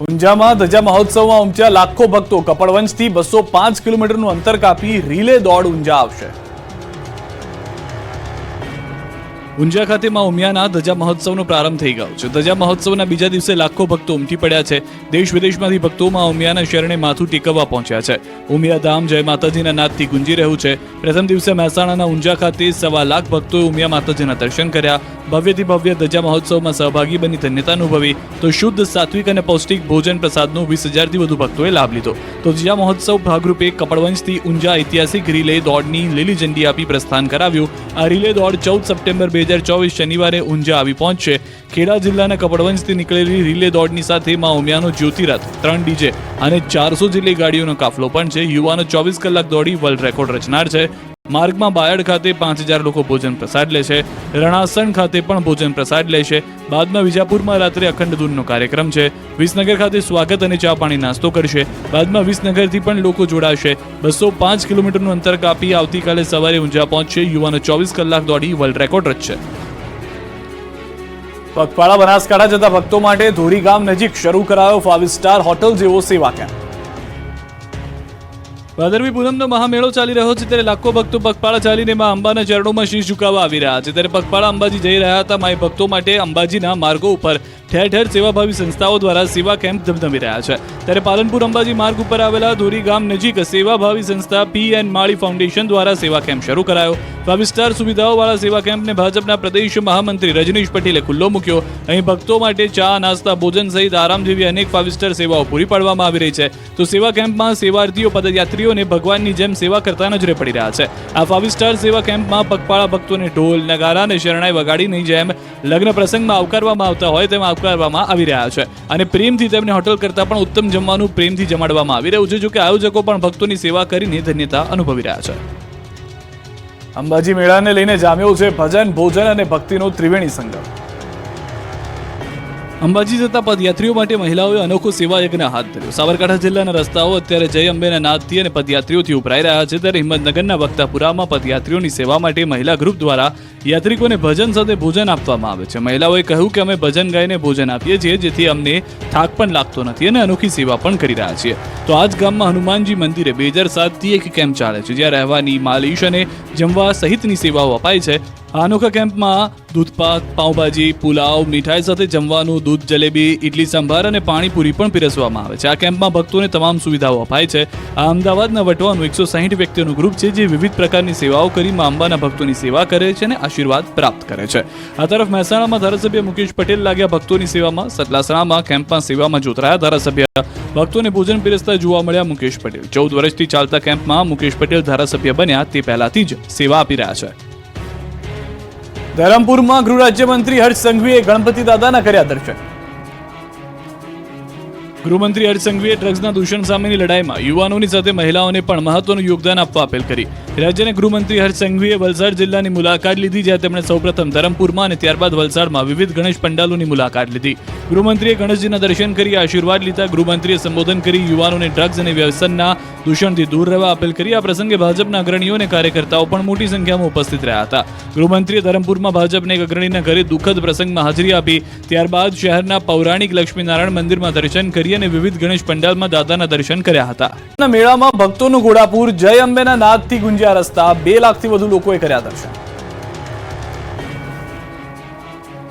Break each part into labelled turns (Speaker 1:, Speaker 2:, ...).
Speaker 1: ઊંઝામાં ધજા મહોત્સવમાં ઉમટ્યા લાખો ભક્તો કપડવંજથી 205 કિલોમીટરનું અંતર કાપી રીલે દોડ ઊંઝા આવશે। ઊંઝા ખાતે માં ઉમિયાના ધજા મહોત્સવનો પ્રારંભ થઈ ગયો છે। ધજા મહોત્સવના બીજા દિવસે લાખો ભક્તો ઉમટી પડ્યા છે। દેશ વિદેશમાંથી ભક્તો માં ઉમિયાના શરણે માથું ટેકવવા પહોંચ્યા છે। ઉમિયા ધામ જય માતાજીના નાદથી ગુંજી રહ્યું છે। પ્રથમ દિવસે મહેસાણાના ઊંઝા ખાતે 1.25 લાખ ભક્તોએ ઉમિયા માતાજીના દર્શન કર્યા। ભવ્યથી ભવ્ય ધજા મહોત્સવમાં સહભાગી બની ધન્યતા અનુભવી તો શુદ્ધ સાત્વિક અને પૌષ્ટિક ભોજન પ્રસાદનો 20,000થી વધુ ભક્તોએ લાભ લીધો। તો ધજા મહોત્સવ ભાગરૂપે કપડવંજથી ઊંઝા ઐતિહાસિક રીલે દોડની લીલી ઝંડી આપી પ્રસ્થાન કરાવ્યું। આ રીલે દોડ 14 સપ્ટેમ્બર 2024 શનિવારે ઊંઝા આવી પહોંચશે। ખેડા જિલ્લાના કપડવંજથી નીકળેલી રીલે દોડની સાથે માં ઉમિયાનો જ્યોતિરથ, 3 ડીજે અને 400 જેટલી ગાડીઓનો કાફલો પણ છે। યુવાનો 24 કલાક દોડી વર્લ્ડ રેકોર્ડ રચનાર છે। માર્ગમાં બાયડ ખાતે 5,000 લોકો ભોજન પ્રસાદ લેશે। રણાસણ ખાતે પણ ભોજન પ્રસાદ લેશે। બાદમાં વિજાપુરમાં રાત્રે અખંડ ધૂનનો કાર્યક્રમ છે। વિસનગર ખાતે સ્વાગત અને ચા પાણી નાસ્તો કરશે। બાદમાં વિસનગરથી પણ લોકો જોડાશે। 205 કિલોમીટરનું અંતર કાપી આવતીકાલે સવારે ઊંઝા પહોંચશે। યુવાનો 24 કલાક દોડી વર્લ્ડ રેકોર્ડ રચશે। પગપાળા બનાસકાંઠા જતા ભક્તો માટે ધોરી ગામ નજીક શરૂ કરાયો 5 સ્ટાર હોટલ જેવો સેવા કેમ્પ। ભાદરવી પૂનમનો મહામેળો ચાલી રહ્યો છે ત્યારે લાખો ભક્તો પગપાળા ચાલીને માં અંબાના ચરણોમાં શીશ ઝુકાવવા આવી રહ્યા છે। ત્યારે પગપાળા અંબાજી જઈ રહ્યા હતા માય ભક્તો માટે અંબાજીના માર્ગો ઉપર ઠેર ઠેર સેવાભાવી સંસ્થાઓ દ્વારા સેવા કેમ્પ ધમધમી રહ્યા છે। ત્યારે પાલનપુર અંબાજી માર્ગ ઉપર આવેલા ધોરી ગામ નજીક સેવાભાવી સંસ્થા P.N. માળી ફાઉન્ડેશન દ્વારા સેવા કેમ્પ શરૂ કરાયો। 5 સ્ટાર સુવિધાઓવાળા સેવા કેમ્પને ભાજપના પ્રદેશ મહામંત્રી રજનીશ પટેલે ખુલ્લો મૂક્યો। અહીં ભક્તો માટે ચા, નાસ્તા, ભોજન સહિત આરામ જેવી અનેક 5 સ્ટાર સેવાઓ પૂરી પાડવામાં આવી રહી છે। તો સેવા કેમ્પમાં સેવાર્થીઓ પદયાત્રીઓને ભગવાનની જેમ સેવા કરતા નજરે પડી રહ્યા છે। આ 5 સ્ટાર સેવા કેમ્પમાં પગપાળા ભક્તોને ઢોલ, નગારા અને શરણાઈ વગાડીની જેમ લગ્ન પ્રસંગમાં આવકારવામાં આવતા હોય તેમ આવકારવામાં આવી રહ્યા છે અને પ્રેમથી તેમને હોટલ કરતા પણ ઉત્તમ જમવાનું પ્રેમથી જમાડવામાં આવી રહ્યું છે। જો કે આયોજકો પણ ભક્તોની સેવા કરીને ધન્યતા અનુભવી રહ્યા છે। અંબાજી મેળાને લઈને જામ્યો છે ભજન, ભોજન અને ભક્તિનો ત્રિવેણી સંગમ। અંબાજી જતા પદયાત્રીઓ માટે મહિલાઓએ અનોખો સેવા યજ્ઞ હાથ ધર્યો। સાબરકાંઠા જિલ્લાના રસ્તાઓ અત્યારે જય અંબેના નાદથી અને પદયાત્રીઓથી ઉભરાઈ રહ્યા છે। ત્યારે હિંમતનગરના વક્તાપુરામાં પદયાત્રીઓની સેવા માટે મહિલા ગ્રુપ દ્વારા યાત્રિકોને ભજન સાથે ભોજન આપવામાં આવે છે। મહિલાઓએ કહ્યું કે અમે ભજન ગાઈને ભોજન આપીએ છીએ જેથી અમને થાક પણ લાગતો નથી અને અનોખી સેવા પણ કરી રહ્યા છીએ। તો આ જ ગામમાં હનુમાનજી મંદિરે 2007થી એક કેમ્પ ચાલે છે જ્યાં રહેવાની, માલિશ અને જમવા સહિતની સેવાઓ અપાય છે। આ અનોખા કેમ્પમાં દૂધપાક, પાઉંભાજી, પુલાવ, મીઠાઈ સાથે જમવાનું, દૂધ જલેબી, ઇડલી સંભાર અને પાણીપુરી પણ પીરસવામાં આવે છે। આ કેમ્પમાં ભક્તોને તમામ સુવિધાઓ અપાય છે। આ અમદાવાદના વટવાનું 160 વ્યક્તિઓનું ગ્રુપ છે જે વિવિધ પ્રકારની સેવાઓ કરી માં અંબાના ભક્તોની સેવા કરે છે અને આશીર્વાદ પ્રાપ્ત કરે છે। આ તરફ મહેસાણામાં ધારાસભ્ય મુકેશ પટેલ લાગ્યા ભક્તોની સેવામાં। સતલાસણામાં કેમ્પમાં સેવામાં જોતરાયા ધારાસભ્ય ભક્તોને ભોજન પીરસતા જોવા મળ્યા મુકેશ પટેલ। 14 વર્ષથી ચાલતા કેમ્પમાં મુકેશ પટેલ ધારાસભ્ય બન્યા તે પહેલાથી જ સેવા આપી રહ્યા છે। ધરમપુરમાં ગૃહ રાજ્યમંત્રી હર્ષ સંઘવીએ ગણપતિ દાદાના કર્યા દર્શન। ગૃહમંત્રી હર્ષ સંઘવીએ ડ્રગ્સના દૂષણ સામેની લડાઈમાં યુવાનોની સાથે મહિલાઓને પણ મહત્વનું યોગદાન આપવા અપીલ કરી। રાજ્યના ગૃહમંત્રી હર્ષ સંઘવીએ વલસાડ જિલ્લાની મુલાકાત લીધી જ્યાં તેમણે સૌપ્રથમ ધરમપુરમાં અને ત્યારબાદ વલસાડમાં વિવિધ ગણેશ પંડાલોની મુલાકાત લીધી। ગૃહમંત્રીએ ગણેશજીના દર્શન કરી આશીર્વાદ લીધા। ગૃહમંત્રીએ સંબોધન કરી યુવાનોને ડ્રગ્સ અને વ્યસનના દૂષણથી દૂર રહેવા અપીલ કરી। આ પ્રસંગે ભાજપના અગ્રણીઓ અને કાર્યકર્તાઓ પણ મોટી સંખ્યામાં ઉપસ્થિત રહ્યા હતા। ગૃહમંત્રીએ ધરમપુરમાં ભાજપના એક અગ્રણીના ઘરે દુઃખદ પ્રસંગમાં હાજરી આપી। ત્યારબાદ શહેરના પૌરાણિક લક્ષ્મીનારાયણ મંદિરમાં દર્શન કરી અને વિવિધ ગણેશ પંડાલમાં દાદાના દર્શન કર્યા હતા। મેળામાં ભક્તોનું ઘોડાપુર, જય અંબેના નાદથી ગુંજ્યા રસ્તા, 2 લાખથી વધુ લોકોએ કર્યા દર્શન।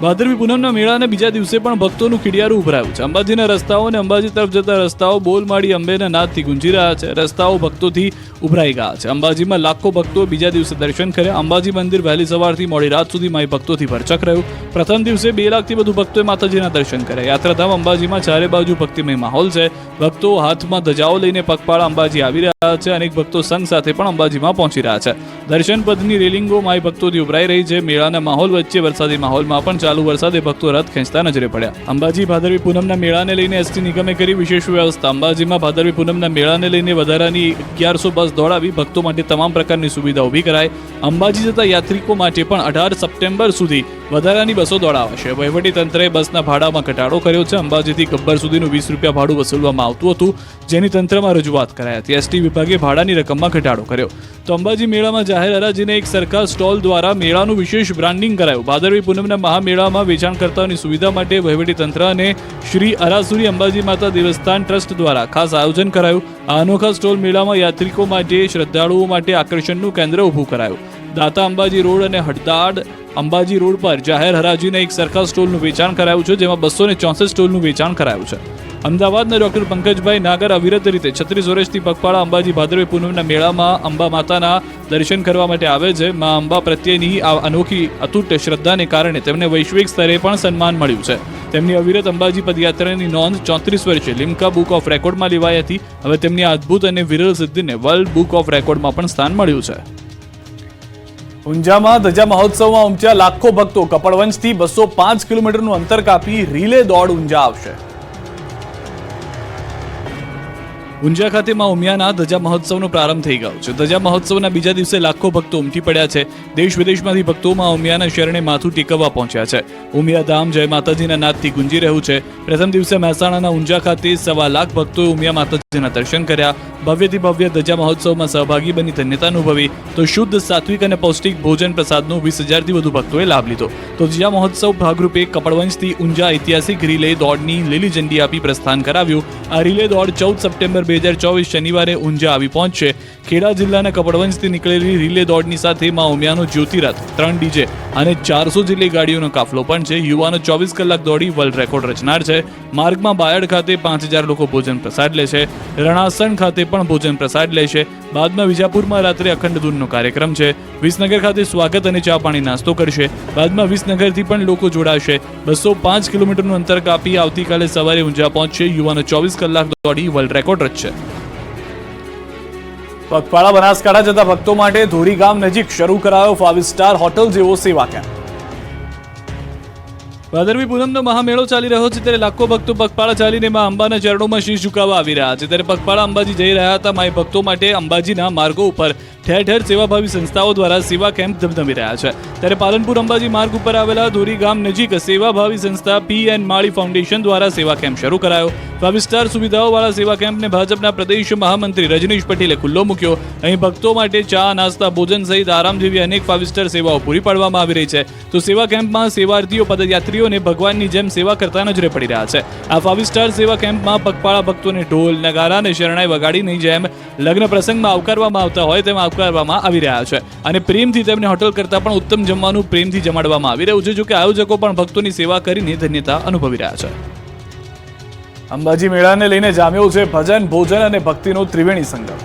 Speaker 1: ભાદરવી પૂનમના મેળાના બીજા દિવસે પણ ભક્તોનું ખીડિયારું ઉભરાયું છે। અંબાજીના રસ્તાઓ અને અંબાજી તરફ જતા રસ્તાઓ બોલમાળી અંબેના નાદથી ગુંજી રહ્યા છે। રસ્તાઓ ભક્તોથી ઉભરાઈ ગયા છે। અંબાજીમાં લાખો ભક્તો બીજા દિવસે દર્શન કર્યા। અંબાજી મંદિર વહેલી સવારથી મોડી રાત સુધી માઈ ભક્તોથી ભરચક રહ્યું। પ્રથમ દિવસે 2 લાખથી વધુ ભક્તોએ માતાજીના દર્શન કર્યા। યાત્રાધામ અંબાજીમાં ચારે બાજુ ભક્તિમય માહોલ છે। ભક્તો હાથમાં ધજાઓ લઈને પગપાળા અંબાજી આવી રહ્યા છે। અનેક ભક્તો સંઘ સાથે પણ અંબાજીમાં પહોંચી રહ્યા છે। દર્શન પદની રેલિંગો માઈ ભક્તોથી ઉભરાઈ રહી છે। મેળાના માહોલ વચ્ચે વરસાદી માહોલમાં પણ ચાલુ વરસાદે ભક્તો રથ ખેંચતા નજરે પડ્યા। અંબાજી ભાદરવી પૂનમના મેળાને લઈને એસટી નિગમે કરી વિશેષ વ્યવસ્થા। અંબાજીમાં ભાદરવી પૂનમના મેળાને લઈને વધારાની 1100 બસ દોડાવી ભક્તો માટે તમામ પ્રકારની સુવિધા ઊભી કરાઈ। અંબાજી જતા યાત્રિકો માટે પણ 18 સપ્ટેમ્બર સુધી વધારાની બસો દોડાવાશે. વહીવટી તંત્રે બસના ભાડામાં ઘટાડો કર્યો છે. અંબાજીથી ગબ્બર સુધીનું 20 રૂપિયા ભાડું વસૂલવામાં આવતું હતું, જેની તંત્રમાં રજૂઆત કરાઈ હતી. એસટી વિભાગે ભાડાની રકમમાં ઘટાડો કર્યો. તો અંબાજી મેળામાં જાહેર હરાજીને એક સરકાર સ્ટોલ દ્વારા મેળાનું વિશેષ બ્રાન્ડિંગ કરાયું. ભાદરવી પૂનમના મહામેળામાં વેચાણકર્તાઓની સુવિધા માટે વહીવટી તંત્ર અને શ્રી અરાસુરી અંબાજી માતા દેવસ્થાન ટ્રસ્ટ દ્વારા ખાસ આયોજન કરાયું. આ અનોખા સ્ટોલ મેળામાં યાત્રિકો માટે, શ્રદ્ધાળુઓ માટે આકર્ષણનું કેન્દ્ર ઊભું કરાયું. દાતા અંબાજી રોડ અને હડદાડ અંબાજી રોડ પર જાહેર હરાજીને એક સરખા સ્ટોલનું વેચાણ કરાયું છે, જેમાં 264 સ્ટોલનું વેચાણ કરાયું છે. અમદાવાદના ડોક્ટર પંકજભાઈ નાગર અવિરત રીતે 36 વર્ષથી પગપાળા અંબાજી ભાદરવી પૂનમના મેળામાં અંબા માતાના દર્શન કરવા માટે આવે છે. મા અંબા પ્રત્યેની આ અનોખી અતૂટ શ્રદ્ધાને કારણે તેમને વૈશ્વિક સ્તરે પણ સન્માન મળ્યું છે. તેમની અવિરત અંબાજી પદયાત્રાની નોંધ 34 વર્ષે લિમ્કા બુક ઓફ રેકોર્ડમાં લેવાઈ હતી. હવે તેમની આ અદ્ભુત અને વિરલ સિદ્ધિને વર્લ્ડ બુક ઓફ રેકોર્ડમાં પણ સ્થાન મળ્યું છે. ઊંઝામાં ધજા મહોત્સવમાં ઉમટ્યા લાખો ભક્તો. કપડવંજથી 205 કિલોમીટરનું અંતર કાપી રીલે દોડ ઊંઝા આવશે. ઊંઝા ખાતે માં ઉમિયાના ધજા મહોત્સવનો પ્રારંભ થઈ ગયો છે. ધજા મહોત્સવના બીજા દિવસે લાખો ભક્તો ઉમટી પડ્યા છે. દેશ વિદેશમાંથી ભક્તો માં ઉમિયાના શરણે માથું ટેકવવા પહોંચ્યા છે. ઉમિયા ધામ જય માતાજીના નાદથી ગુંજી રહ્યું છે. પ્રથમ દિવસે મહેસાણાના ઊંઝા ખાતે 1.25 લાખ ભક્તોએ ઉમિયા માતાજીના દર્શન કર્યા. ભવ્યથી ભવ્ય ધજા મહોત્સવમાં સહભાગી બની ધન્યતા અનુભવી. તો શુદ્ધ, સાત્વિક અને પૌષ્ટિક ભોજન પ્રસાદનો 20,000થી વધુ ભક્તોએ લાભ લીધો. તો ધજા મહોત્સવ ભાગરૂપે કપડવંજથી ઊંઝા ઐતિહાસિક રિલે દોડની લીલી ઝંડી આપી પ્રસ્થાન કરાવ્યું. આ રિલે દોડ 14 સપ્ટેમ્બર 2024 શનિવારે ઊંઝા આવી પહોંચશે. ખેડા જિલ્લાના કપડવંજથી નીકળેલી રિલે દોડની સાથે માં ઉમિયાનો જ્યોતિરથ, 3 ડીજે અને 400 જેટલી ગાડીઓનો કાફલો પણ છે. યુવાનો 24 કલાક દોડી વર્લ્ડ રેકોર્ડ રચનાર છે. માર્ગમાં બાયડ ખાતે 5,000 લોકો ભોજન પ્રસાદ લેશે. રણાસણ ખાતે પણ ભોજન પ્રસાદ લેશે. બાદમાં વિજાપુરમાં રાત્રે અખંડ ધૂનનો કાર્યક્રમ છે. વિસનગર ખાતે સ્વાગત અને ચા પાણી નાસ્તો કરશે. બાદમાં વિસનગરથી પણ લોકો જોડાશે. 205 કિલોમીટરનું અંતર કાપી આવતીકાલે સવારે ઊંઝા પહોંચશે. યુવાનો 24 કલાક દોડી વર્લ્ડ રેકોર્ડ રચશે. પગપાળા બનાસકાંઠા જતા ભક્તો માટે ધોરી ગામ નજીક શરૂ કરાયો 5 સ્ટાર હોટલ જેવો સેવા કેમ્પ. ભાદરવી પૂનમનો મહામેળો ચાલી રહ્યો છે, ત્યારે લાખો ભક્તો પગપાળા ચાલીને માં અંબાના ચરણોમાં શીશ ઝુકાવવા આવી રહ્યા છે. ત્યારે પગપાળા અંબાજી જઈ રહ્યા હતા માય ભક્તો માટે અંબાજીના માર્ગો ઉપર ઠેર ઠેર સેવાભાવી સંસ્થાઓ દ્વારા સેવા કેમ્પ ધમધમી રહ્યા છે. ત્યારે પાલનપુર અંબાજી માર્ગ ઉપર આવેલા ધોરી ગામ નજીક સેવાભાવી સંસ્થા પી.એન. માળી ફાઉન્ડેશન દ્વારા સેવા કેમ્પ શરૂ કરાયો. 5 સ્ટાર સુવિધાઓવાળા સેવા કેમ્પને ભાજપના પ્રદેશ મહામંત્રી રજનીશ પટેલે ખુલ્લો મૂક્યો. અહીં ભક્તો માટે ચા, નાસ્તા, ભોજન સહિત આરામ જેવી અનેક 5 સ્ટાર સેવાઓ પૂરી પાડવામાં આવી રહી છે. તો સેવા કેમ્પમાં સેવાર્થીઓ પદયાત્રીઓને ભગવાનની જેમ સેવા કરતા નજરે પડી રહ્યા છે. આ 5 સ્ટાર સેવા કેમ્પમાં પગપાળા ભક્તોને ઢોલ, નગારા અને શરણાઈ વગાડીની જેમ લગ્ન પ્રસંગમાં આવકારવામાં આવતા હોય તેમ આવકારવામાં આવી રહ્યા છે. અને પ્રેમથી તેમને હોટલ કરતાં પણ ઉત્તમ જમવાનું પ્રેમથી જમાડવામાં આવી રહ્યું છે. જોકે આયોજકો પણ ભક્તોની સેવા કરીને ધન્યતા અનુભવી રહ્યા છે. અંબાજી મેળાને લઈને જામ્યો છે ભજન, ભોજન અને ભક્તિનો ત્રિવેણી સંગમ.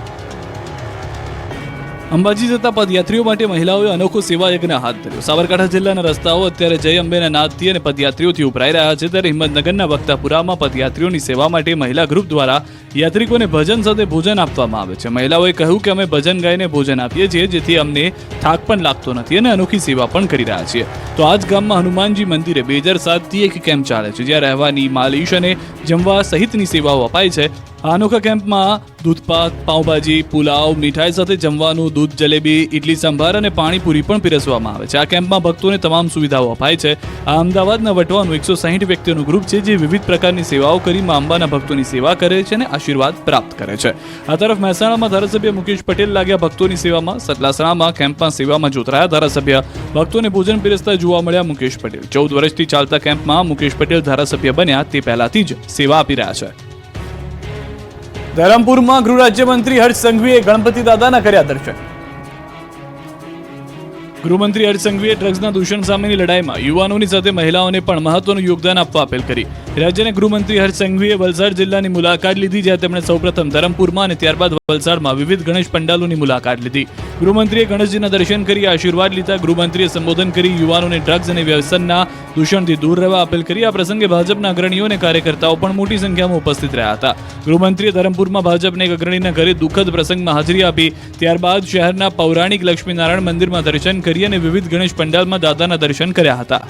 Speaker 1: અંબાજી જતા પદયાત્રીઓ માટે મહિલાઓએ અનોખો સેવા યજ્ઞ હાથ ધર્યો. સાબરકાંઠા જિલ્લાના રસ્તાઓ અત્યારે જય અંબેના નાદથી અને પદયાત્રીઓથી ઉભરાઈ રહ્યા છે. ત્યારે હિંમતનગરના વક્તાપુરામાં પદયાત્રીઓની સેવા માટે મહિલા ગ્રુપ દ્વારા યાત્રિકોને ભજન સાથે ભોજન આપવામાં આવે છે. મહિલાઓએ કહ્યું કે અમે ભજન ગાઈને ભોજન આપીએ છીએ, જેથી અમને થાક પણ લાગતો નથી અને અનોખી સેવા પણ કરી રહ્યા છીએ. તો આ જ ગામમાં હનુમાનજી મંદિરે 2007થી એક કેમ્પ ચાલે છે, જ્યાં રહેવાની, માલિશ અને જમવા સહિતની સેવાઓ અપાય છે. આ અનોખા કેમ્પમાં દૂધપાક, પાઉંભાજી, પુલાવ, મીઠાઈ સાથે જમવાનું, દૂધ જલેબી, ઇડલી સંભાર અને પાણીપુરી પણ પીરસવામાં આવે છે. આ કેમ્પમાં ભક્તોને તમામ સુવિધાઓ અપાય છે. આ અમદાવાદના વટવાનું 160 વ્યક્તિઓનું ગ્રુપ છે, જે વિવિધ પ્રકારની સેવાઓ કરી માં અંબાના ભક્તોની સેવા કરે છે અને આશીર્વાદ પ્રાપ્ત કરે છે. આ તરફ મહેસાણામાં ધારાસભ્ય મુકેશ પટેલ લાગ્યા ભક્તોની સેવામાં. સતલાસણામાં કેમ્પમાં સેવામાં જોતરાયા ધારાસભ્ય. ભક્તોને ભોજન પીરસતા જોવા મળ્યા મુકેશ પટેલ. 14 વર્ષથી ચાલતા કેમ્પમાં મુકેશ પટેલ ધારાસભ્ય બન્યા તે પહેલાથી જ સેવા આપી રહ્યા છે. ધરમપુરમાં ગૃહ રાજ્યમંત્રી હર્ષ સંઘવીએ ગણપતિ દાદાના કર્યા દર્શન. ગૃહમંત્રી હર્ષ સંઘવીએ ડ્રગ્સના દૂષણ સામેની લડાઈમાં યુવાનોની સાથે મહિલાઓને પણ મહત્વનું યોગદાન આપવા અપીલ કરી. રાજ્યના ગૃહમંત્રી હર્ષ સંઘવીએ વલસાડ જિલ્લાની મુલાકાત લીધી, જ્યાં તેમણે સૌપ્રથમ ધરમપુરમાં અને ત્યારબાદ વલસાડમાં વિવિધ ગણેશ પંડાલોની મુલાકાત લીધી. ગૃહમંત્રીએ ગણેશજીના દર્શન કરી આશીર્વાદ લીધા. ગૃહમંત્રીએ સંબોધન કરી યુવાનોને ડ્રગ્સ અને વ્યસનના દૂષણથી દૂર રહેવા અપીલ કરી. આ પ્રસંગે ભાજપના અગ્રણીઓ અને કાર્યકર્તાઓ પણ મોટી સંખ્યામાં ઉપસ્થિત રહ્યા હતા. ગૃહમંત્રીએ ધરમપુરમાં ભાજપના એક અગ્રણીના ઘરે દુઃખદ પ્રસંગમાં હાજરી આપી. ત્યારબાદ શહેરના પૌરાણિક લક્ષ્મીનારાયણ મંદિરમાં દર્શન કરી અને વિવિધ ગણેશ પંડાલમાં દાદાના દર્શન કર્યા હતા.